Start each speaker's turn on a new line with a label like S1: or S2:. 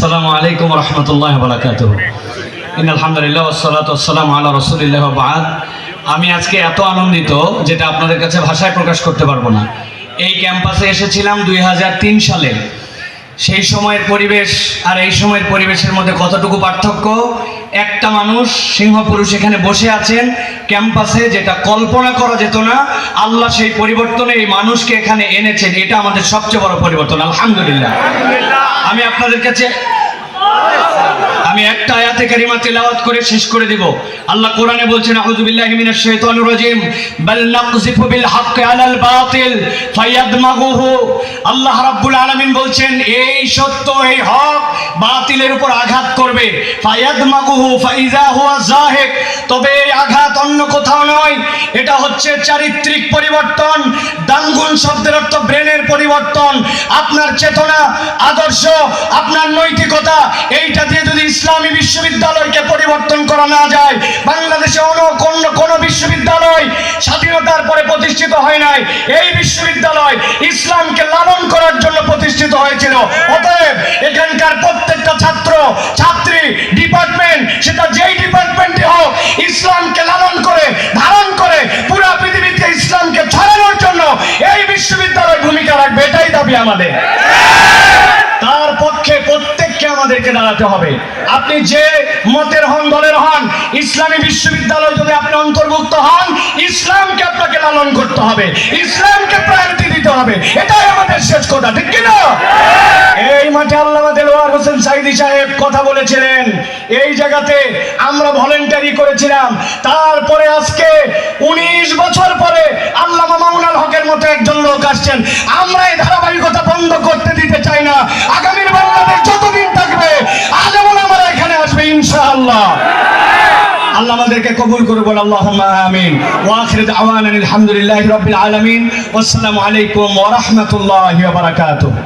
S1: আসসালামু আলাইকুম ওয়া রাহমাতুল্লাহি ওয়া বারাকাতুহু। ইন্নাল হামদুলিল্লাহ ওয়াস সালাতু ওয়াস সালামু আলা রাসূলিল্লাহ ওয়া বা'দ। আমি আজকে এত আনন্দিত যেটা আপনাদের কাছে ভাষায় প্রকাশ করতে পারবো না। এই ক্যাম্পাসে এসেছিলাম 2003 সালে। সেই সময়ের পরিবেশ আর এই সময়ের পরিবেশের মধ্যে কতটুকু পার্থক্য। একটা মানুষ সিংহ পুরুষ এখানে বসে আছেন ক্যাম্পাসে, যেটা কল্পনা করা যেত না। আল্লাহ সেই পরিবর্তনে এই মানুষকে এখানে এনেছেন, এটা আমাদের সবচেয়ে বড় পরিবর্তন, আলহামদুলিল্লাহ। আমি আপনাদের কাছে একটা আয়াতে কারিমা তেলাওয়াত করে শেষ করে দিব। আল্লাহ কোরআনে বলছেন, আউযু বিল্লাহি মিনাশ শাইতানির রাজিম, বাল নাকযিফু বিল হাক্কি আলাল বাতিল ফায়াদমাগুহু। আল্লাহ রাব্বুল আলামিন বলছেন, এই সত্য, এই হক বাতিলের উপর আঘাত করবে। ফায়াদমাগুহু ফাইযা হুয়া যাহিক। তবে এই আঘাত অন্য কোথাও নয়, এটা হচ্ছে চারিত্রিক পরিবর্তন। দাঙ্গুন শব্দের অর্থ ব্রেনের পরিবর্তন। আপনার চেতনা, আদর্শ, আপনার নৈতিকতা, এইটা দিয়ে যদি ইসলামী বিশ্ববিদ্যালয়কে পরিবর্তন করা না যায়, বাংলাদেশে অন্য কোনো বিশ্ববিদ্যালয় স্বাধীনতার পরে প্রতিষ্ঠিত হয় নাই। এই বিশ্ববিদ্যালয় ইসলামকে লালন করার জন্য প্রতিষ্ঠিত হয়েছিল। অতএব এখানকার প্রত্যেকটা ছাত্র ছাত্রী, ডিপার্টমেন্ট, সেটা যেই ডিপার্টমেন্টই হোক, ইসলামকে লালন করে ধারণ করে পুরো পৃথিবীতে ইসলামকে ছড়ানোর জন্য এই বিশ্ববিদ্যালয় ভূমিকা রাখবে, এটাই দাবি আমাদের। তার পক্ষে প্রত্যেককে আমাদেরকে দাঁড়াতে হবে। আপনি যে মতের হন, দলের হন, ইসলামী বিশ্ববিদ্যালয় যদি আপনি অন্তর্ভুক্ত হন, ইসলামকে আপনাকে লালন করতে হবে, ইসলামকে প্রায়োরিটি দিতে হবে, এটাই আমাদের শেষ কথা, ঠিক কিনা? এই মাঠে আল্লামা দেলোয়ার হোসেন সাঈদী সাহেব কথা বলেছিলেন, এই জায়গাতে আমরা ভলেন্টারি করেছিলাম। তারপরে আজকে 19 বছর পরে আল্লামা মামুনুল হকের মতো একজন লোক আসছেন। আমরা এই ধারাবাহিকতা বন্ধ করতে দিতে চাই না। আগামীর বাংলাদেশ যতদিন থাকবে, আজীবন আমরা এখানে আসবে ইনশাআল্লাহ। আল্লাহ আমাদেরকে কবুল করে বল, আল্লাহুম্মা আমিন। ওয়া আখিরু দাওয়ানা আলহামদুলিল্লাহি রাব্বিল আলামিন। ওয়াসসালামু আলাইকুম ওয়া রাহমাতুল্লাহি ওয়া বারাকাতুহু।